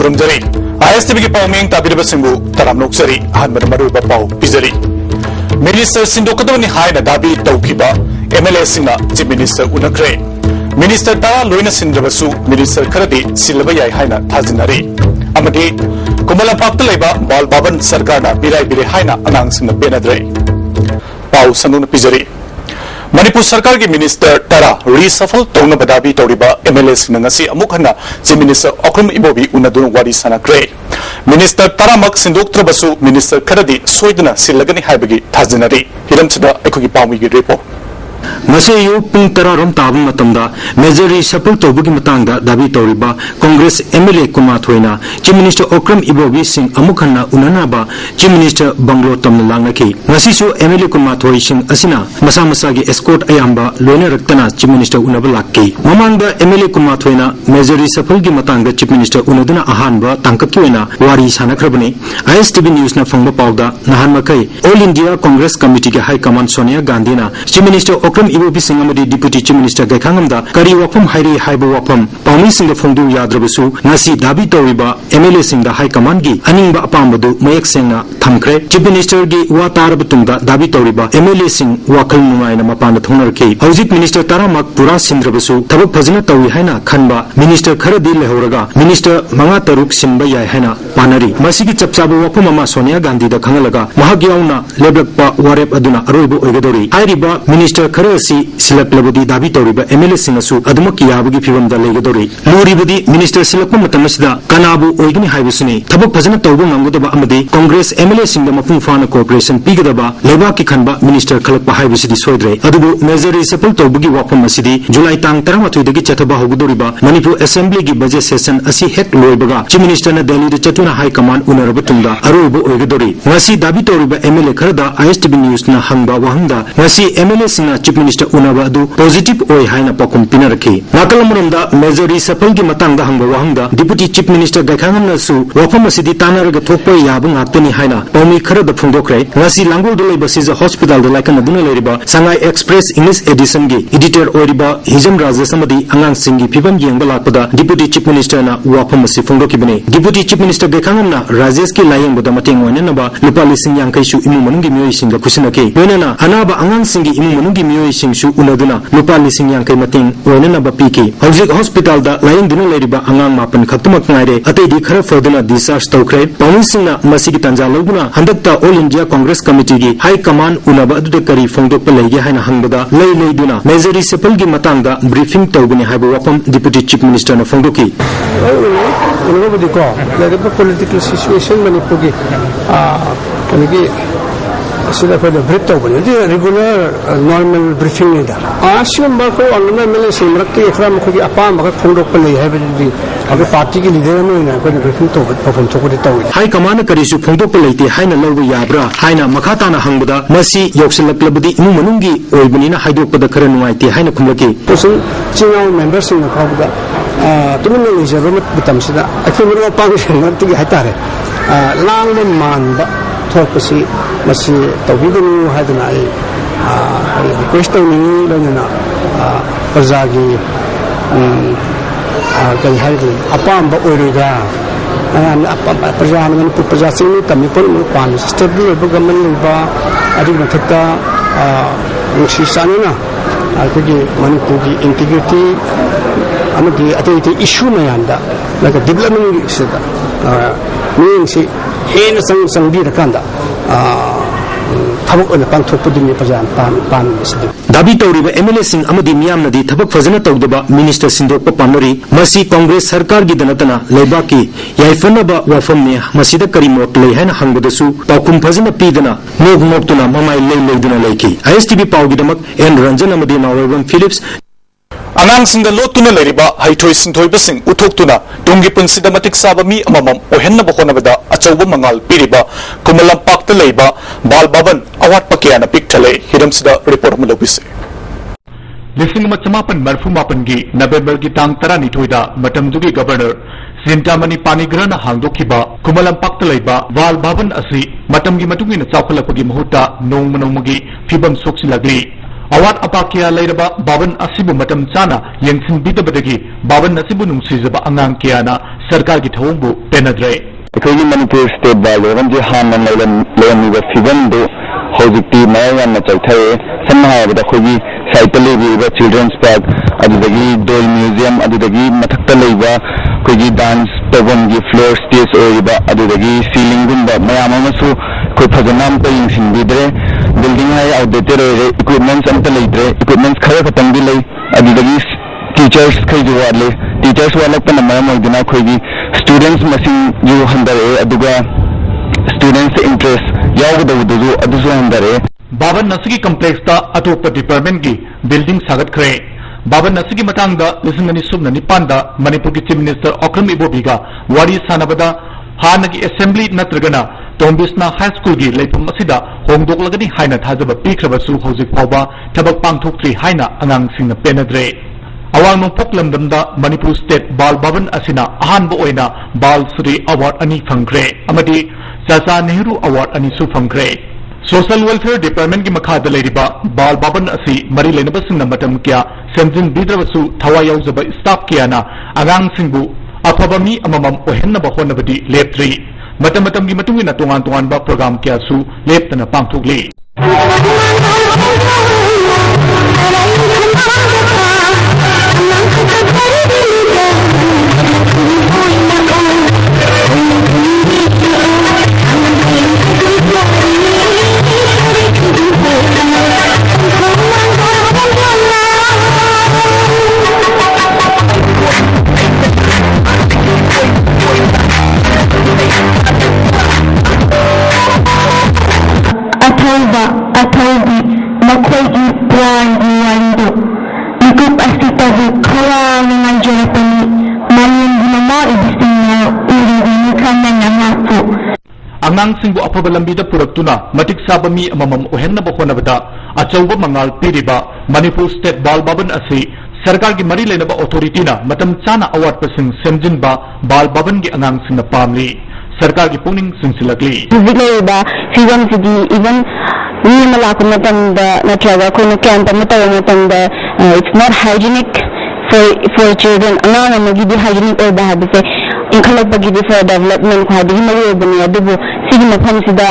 खुरुमजरी ISTV की पाउमिंग ताबिरब सिंबु तराम नोक्सरी अहनबन मरुबा पाउ पिजरी minister सिंदोकदवनी हायना दाबी तौखिबा MLA सिंगा चीफ मिनिस्टर उनखरे मिनिस्टर तरा लोइना सिंद्रबसु मिनिस्टर खरदी सिलबा याय हायना थाजिनरी अमदि कुमलंपाक्ता लेबा बाल बाबन सरकारना बिराय बिरे हायना अनांगसिंगना बेनद्रे पाउ सनुन पिजरी मणिपुर सरकार की मिनिस्टर तरा रिसफल तौना बदाबी तौरिबा MLA सिंगसी अमुक हन्ना चीफ मिनिस्टर ओक्रम इबोबी उनदुन वारी सनाख्रे मिनिस्टर तरामक सिंदोक्त्रबसु मिनिस्टर खरदी सोइदना सिलगनी हाइबगी थाजिनरी हिरमसदा अखोगी पाउमीगी रिपोर्ट मसेयु पुंग तरारोम ताबम मतमदा मेजरी सफल तौबगी मतंगदा दाबी तौरिबा कांग्रेस MLA कुमाथोइना चीफ मिनिस्टर ओक्रम इबोबी सिंह अमुखन्ना उननाबा चीफ मिनिस्टर बंगलो तमना लांगनखी ngasisu MLA कुमाथोइ सिंह असिना मसा मसागी एस्कोर्ट अयाम्बा लोइना रक्तना चीफ मिनिस्टर उनबा लाक्की ममांगदा MLA कुमाथोइना मेजरी सफल की मतंगदा चीफ मिनिस्टर उनदुना अहानबा तांककी ओइना वारी सानखरबनी ISTV न्यूज ना फंगबा पाउदा नहान मकै ऑल इंडिया कांग्रेस कमिटी के हाई कमांड सोनिया गांधीना चीफ मिनिस्टर ओक्रम इबोबी सिंह अमदी डिप्यूटी चीफ मिनिस्टर गैखांगमदा करी वफम हाइरे हाइबो वफम पाउमी सिंह फोंदु याद्रबसु ngasi दाबी तौरिबा MLA सिंह दा हाई कमांड की अनिंगबा अपामबदु मयक सेंगना थमख्रे चीफ मिनिस्टर की वा तारब तुंगदा दाबी तौरिबा MLA सिंह वाखल नुंगाइना मपान थोंनरके हौजिक मिनिस्टर तारामक पुरा सिंद्रबसु थबक फजना तौई हाइना खनबा मिनिस्टर खरदी लेहौरगा मिनिस्टर मंगा तरुक सिंबा याय हाइना पानरी मसिगी चपचाबो वफम अमा सोनिया गांधी दा खंगलगा महक याउना लेबलकपा वारेप अदुना अरोइबो ओइगदोरी हाइरिबा मिनिस्टर खरसी सिलक्लबदी दाबी तौरिबा MLA सिंगसु अदुमक याबगी फिवमदा लेगदोरी लूरिबदी मिनिस्टर सिलक्पा मतमसदा कनाबु ओइगनी हाइबसुनी थबक फजना तौबो ngamgudaba amadi कांग्रेस MLA सिंगदा मपुंग फाना कोऑपरेशन पीगदबा लेबा की खनबा मिनिस्टर खलकपा हाइबसिदी सोइद्रे अदुबु मेजरी सफल तौबगी वाफम मसिदी जुलाई तांग 13 दगी चथबा होगदोरिबा मणिपुर असेंबली की बजेट सेशन असि हेक लोइबगा चीफ मिनिस्टर ना दिल्ली दे चतुना हाई कमांड उनरबा तुंदा अरोइबो ओइगदोरी ngasi दाबी तौरिबा MLA खरदा ISTV न्यूज ना हंगबा वहंगदा ngasi MLA सिंगना चीफ मिनिस्टर उनबा अदु पॉजिटिव ओइ हाइना पकुम पिनरखी नाकलमरमदा मेजरी सफल की मतंगदा हंगबा वहंगदा डिप्यूटी चीफ मिनिस्टर गैखांगमनसु वफम असिदी तानरगा थोकपा याबा ngakतनी हाइना पौमी खरदा फुंदोखरे ngasi langol do leiba सिजा हॉस्पिटल द लाइकन दुना लेरिबा संगाई एक्सप्रेस इंग्लिश एडिशन की एडिटर ओरिबा हिजम राजेश समदी अंगांग सिंगी फिबम येंगबा लाकपदा डिप्यूटी चीफ मिनिस्टर ना वफम असि फुंदोखिबने डिप्यूटी चीफ मिनिस्टर गैखांगमना राजेश की लायंगबदा मतेंग ओइननबा लुपा लिसिंग यांकैसु इमु मनुंगी मियोइ सिंगा खुसिनके ओइनना अनाबा अंगांग सिंगी इमु मनुंगी मियोइ सिंगसु उनदुना लुपा लिसिंग यांकै मतेंग ओइननबा पीकी हौजिक हॉस्पिटल दा लायंगदुना लेरिबा अंगांग मापन खक्तमक नाइरे अतैदि खर फदुना डिस्चार्ज तौखरे पाउन सिंगना मसिगी तंजा लौगुना हंदकता ऑल इंडिया कांग्रेस कमिटी की हाई कमांड उनबा अदुदे करी फोंदोकपा लेगे हाइना हंगबदा लेदुना मेजरी सफल की मतंगदा ब्रीफिंग तौबने हाइबो वफम डिप्यूटी चीफ मिनिस्टर ना फोंदोकी उनबदी को लेदबा पॉलिटिकल सिचुएशन मणिपुर की कनिगी सिदा पर ब्रीफ तौबने दि रेगुलर नॉर्मल ब्रीफिंग नेदा आसियम को अनना मेले सिमरक्ति खरा मखगी अपाम मख फोंदोकपा ले हाइबदी अब पार्टी की लीडर में को ब्रीफिंग तौब परफॉर्म तौबदि तौई हाई कमांड करिसु फोंदोकपा लेते हाइना लौबा याब्रा हाइना मखाताना हंगबदा मसी योक्सलक्लबदी इमु मनुंगी ओइबनिना हाइदोकपदा खरा नुंगाइते हाइना खुमलके पोसन चिंगाव मेंबर्स इन खाबदा तुमने लेजर मतमसिदा अखिमरो पांग संगति हाइतारे लांग मानबा थोकसी मसी तौबिगनु हादना आई रिक्वेस्ट तौनी लनना प्रजागी कई हाइबो अपाम ओइरेगा प्रजा मणिपुर प्रजा सिंह तमिपुर पान स्टेबल गवर्नमेंट लेबा अदि मथक्ता नुसी सानना अखोगी मणिपुर की इंटीग्रिटी अमदी अतै इशू मयांदा लाइक डेवलपमेंट सिदा मींसी हेन संबी रकांदा थबक पांथोकपदिनी प्रजा पान दाबी तौरिबा MLA सिंह अमदी मियामनदी थबक फजना तौदबा मिनिस्टर सिंदोकपा पामरी मसी कांग्रेस सरकार की दनतना लेबाकी याइफनबा वफमने मसीदा करी मोट ले हैन हंगबदसु पाकुम फजना पीदना नोग मोक्तुना ममाई लेदुना लेकी ISTV पाउगिदमक एन रंजन अमदी नावेबम फिलिप्स अनांग सिंगा लोतुना लेरिबा हाइथोइ सिंथोइबसिंग उथोक्तुना तुंगी पुंसिदा मतिक साबा मी अममम ओहेन्नबा होनबदा अचौबा मंगाल पिरिबा कुमलंपाक्ता लेबा बाल बाबन अवाट पकियाना पिक्थले हिरमसिदा रिपोर्ट अमलबिसे लिसिंग मचमापन मरफुमापन की नवेंबर की तांग 12 मतमदुगी गवर्नर सिंटामनी पानीग्रहना हांगदोखिबा कुमलंपाक्ता लेबा बाल बाबन असि मतमगी मतुगिना चावखलपगी मुहुता नोंगमनोंमगी फिबम सोक्सिलगली अवाट अपाकिया लेरबा बाबन असिबु मतम चाना यंगसिंबिदबदगी बाबन असिबु नुंसिजबा अंगांग कियाना सरकार की थौंबु पेनद्रे अखोई मणिपुर स्टेट बाल जे हान लेरमीब फिवम दो हौजिक्ति मयाम चौथाए सन्ना हाबदा अखोई साइट लेबीब चिल्ड्रंस पार्क अदुदगी डोल म्यूजियम अदुदगी मथक्ता लेबा अखोई डांस तबम की फ्लोर स्टेज ओइबा अदुदगी सीलिंग गुंबा मयाम अमसु कोई फजनाम पे इंसिंबिद्रे बिल्डिंग है आउटडेटेड ओइरे इक्विपमेंट्स अंत लेद्रे इक्विपमेंट्स खरा खतम भी ले अदुदगी टीचर्स खै जो वाले टीचर्स वाला पर मयाम ओइदना अखोई स्टूडेंट्स मसिंग जो हंदरे अदुगा स्टूडेंट्स इंटरेस्ट यावदबदु अदुसु हंदरे बाबन नसगी कॉम्प्लेक्स ता अतोप डिपार्टमेंट की बिल्डिंग सागतखरे बाबन नसगी मतांगदा लिसिंग अनि सुबना निपांदा मणिपुर की चीफ मिनिस्टर ओक्रम इबोबीगा वारी सानबदा हानगी असेंबली नत्रगना तोंबिसना हाई स्कूल की लेफम असिदा होंदोकलगनी हाइना थाजब पीख्रबसु हौजिक फावबा थबक पांगथोक्ट्री हाइना अंगांगसिंगना पेनद्रे अवांग नोंपोक लमदमदा मणिपुर स्टेट बाल भवन असिना अहानब ओइना बाल श्री अवार्ड अनि फंग्रे अमदी चाचा नेहरू अवार्ड अनि सु फंग्रे सोशल वेलफेयर डिपार्टमेंट की मखाद लेरिबा बाल भवन असि मरी लेनबसिंगना मतम क्या सेंजिन बिद्रबसु थवा याउजब स्टाफ कियाना अगांगसिंगबु अफबा मी अममम ओहेन्नबा होनबदी लेप्ट्री मतम मतम की मतुंगिना तोंगान तोंगानबा प्रोग्राम क्या सु लेप्तना पांगथोकली अंगांसिंगबु अफब लंबीदा पुरक्तुना मटिक साबा मी अममम ओहेन्नबा होनबदा अचौबा मंगाल पीरिबा मणिपुर स्टेट बाल भवन असि सरकार की मरी लेनबा अथॉरिटीना मतम चाना अवार्ड पसिंग सेमजिनबा बाल भवन की अंगांसिंगना पामली सरकार की पुनिंग सिंसिलकली विलेबा फिवम सिदी इवन नीमलाक मतंदा नत्रगा कोन कैंप मतय मतंदा it's not hygienic for children angang amagi di hygienic oiba habise inkhalac bagi di for development khadi mari obani adubu sigi mafam sida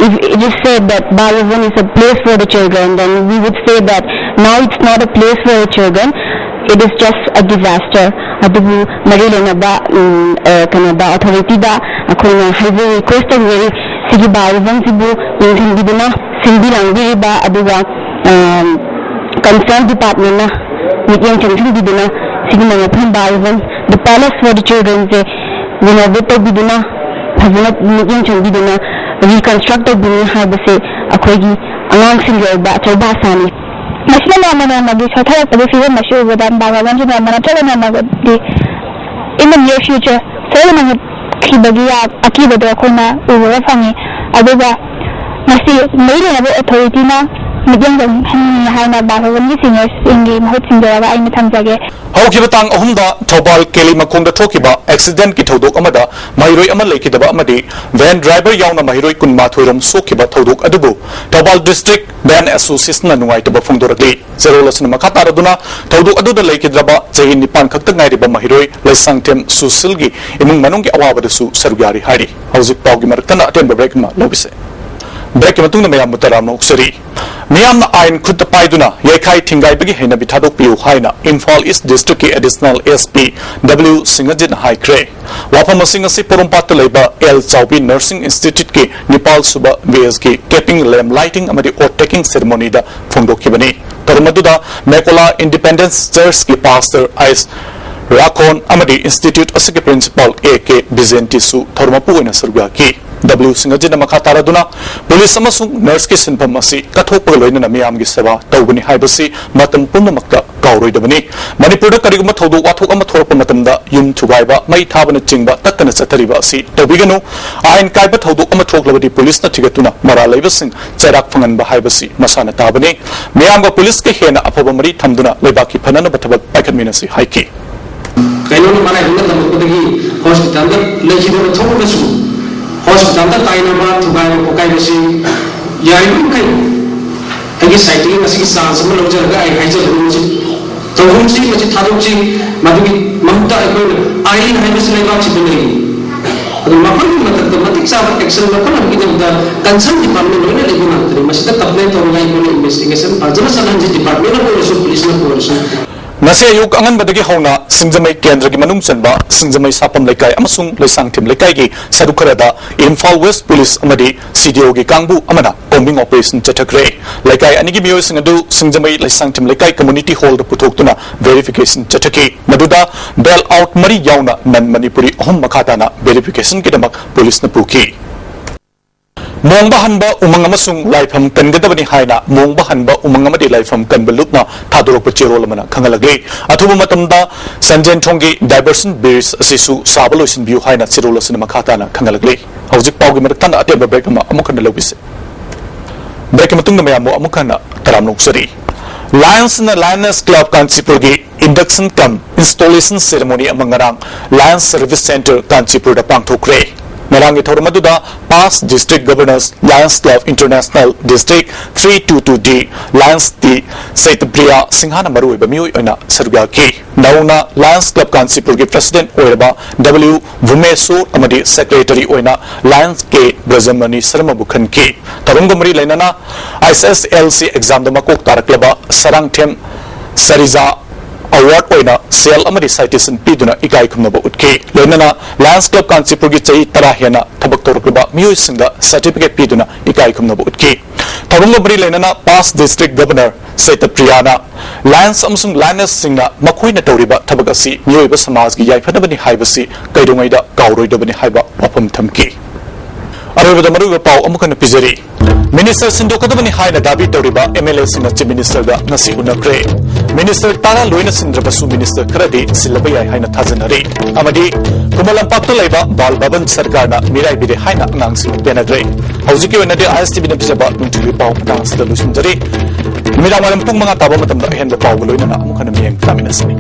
if it is said that Balavan is a place for the children, then we would say that now it's not a place for the children, it is just a disaster. Adubu mari lena ba kana ba authority da akoina highway request very sigi Balavan sibu ingin dibuna sindi langbi ba aduga concerned department na meeting changing dibuna sigi na pham Balavan the palace for the children se renovated dibuna hazmat meeting changing dibuna reconstructed dibuna habase akoigi angang singa choba sani masla na magi satha pade fiwa mashu wadan Balavan jina manatala na magdi in the near future sai na khibagi akibado khona uwa fangi aduga masi mele na authority na meeting haina Balavan ni seniors ingi mahut singara ai mathamjage हौखिबा तांग अहुमदा थौबाल केली मखोंगदा थोखिबा accident की थौदोक अमदा महिरोय अमा लेखिदबा अमदी वैन ड्राइवर यावना महिरोय कुनमाथोइरम सोखिबा थौदोक अदुबु थौबाल डिस्ट्रिक्ट वैन एसोसिएशन नुंगाइतबा फोंदोरकली जेरोलसन मखातारदुना थौदोक अदुदा लेखिद्रबा चही निपान खक्ता गाइरिबा महिरोय लैसांगथेम सुसिलगी इमुंग मनुंगी अवाबदसु सरुयारी हारी हौजिक पाउगी मरकना अटेंब ब्रेक मा लोबिसे ब्रेक मतुंग मयाम मुतराम नोक्सरी मियाम आइन खुद पाइदुना येखाई थिंगाइबगी हेना बिथादोक पियु हाइना इम्फाल ईस्ट डिस्ट्रिक्ट की एडिशनल एसपी डब्ल्यू सिंगजिन हाइक्रे वाफम सिंगसी पोरमपात लेबा एल चाउबी नर्सिंग इंस्टीट्यूट की निपाल सुबा वेस की कैपिंग लैम्प लाइटिंग अमदी ओटेकिंग सेरेमनी दा फोंदोखिबनी तरमदुदा मेकोला इंडिपेंडेंस चर्च की पास्टर आइस राकोन अमदी इंस्टीट्यूट असके प्रिंसिपल ए के बिजेंटी सु थर्मपु ओइना सरगा की डब्ल्यू सिंगजिन मखातारदुना पुलिस अमसुंग नर्स के सिनफम असि कथोपग लोइना मियाम की सेवा तौबनी हाइबसि मतम पुनमक्ता काउरोइदबनी मणिपुर करिगुम थौदो वाथोक अमा थोरप मतमदा युम थुगाइबा मई थाबना चिंगबा तक्कना चथरिबा असि तौबिगनु आइन काइबा थौदो अमा थोकलबदी पुलिस न थिगतुना मरा लैबसिंग चराक फंगनबा हाइबसि मसाना ताबनी मियाम ग पुलिस के हेना अफबा मरी थमदुना लेबाकी फनन बथबक पाइखनमिनसि हाइकी कैलोनी माना हिंदा तमकदगी हॉस्पिटल दा लेखिदो थोकबसु हॉस्पिटल दा ताइनबा थुगाइ पोकाइबसि याइनु kai agi साइटिंग असि चांस म लौजरगा ai हाइजलुजि तौहमसी मची थादोची मदुगी महत्ता अखोन आईन हाइबस लेबाक चितले अदु मफन मतक मतिक साब एक्शन मफन हमकी दबदा कंसर्न डिपार्टमेंट लोने लेगुना तरे मसिदा कंप्लेंट तौलाई को इन्वेस्टिगेशन फजन सलंजी डिपार्टमेंट को रसो पुलिस न को Nasi ayuk angan badagi hauna singjamai kendra gi manung chanba singjamai sapam laikai amasung leisang thim laikai gi sadukharada Imphal West Police amadi CDO gi kangbu amana combing operation chathakre laikai anigi miyoi singadu singjamai leisang thim laikai community hall da puthoktuna verification chathaki maduda bail out mari yauna nan manipuri ahum makhata na verification gi damak police na puki Mongba hanba umang amasung laifam kangadabani haina mongba hanba umang amadi laifam kanbalupna thadorok chero lamana khangalagli athubu matamda sanjen thongi diversion beers asisu sabaloisin view haina chirola cinema khata na khangalagli hojik pawgi maratana ateba break ma amukhan lobise break matung na mayamo amukhan taramnok sari Lioness Club Kanchipur gi induction cum installation ceremony amangarang Lions Service Center Kanchipur da pangthokre Narangi Thoramaduda past district governors Lions Club International District 322D Lions T Saitpriya Singhana Maru Bamiu Oina Sarga Ki Nauna Lions Club Kanchipur gi president Oiraba W Vumesur Amadi secretary Oina Lions K Brazamani Sarma Bukhan Ki Tarungumari Lainana ISSLC exam da makok taraklaba Sarang Them Sariza award oina sale amadi citation piduna ikai khumnaba utke loinana Lions Club Kanchipur gi chai tara hena thabak torukba miyoi singda certificate piduna ikai khumnaba utke tharungomri loinana past district governor Seta Priyana Lions amsung Lioness singna makhoina tawriba thabak asi miyoi ba samaj gi yaifadabani haibasi kaidongaida kauroidabani haiba wafam thamki arobada maruga pau amukan pijari Minister Sindokadabani haina dabi tawriba MLA singna chief minister ga nasi unakre Minister Tara Loina Sindrabasu Minister Karadi Silabaya haina thajanari amadi Kumalampak to laiba Bal Bhavan Sarkar na mirai bide haina angang sing penagre hojiki wenade ISTV na bijaba nungtili pau patang sa dalusun jari miramalam pung mga taba matamda hen da pau loina na amukan miyang taminasani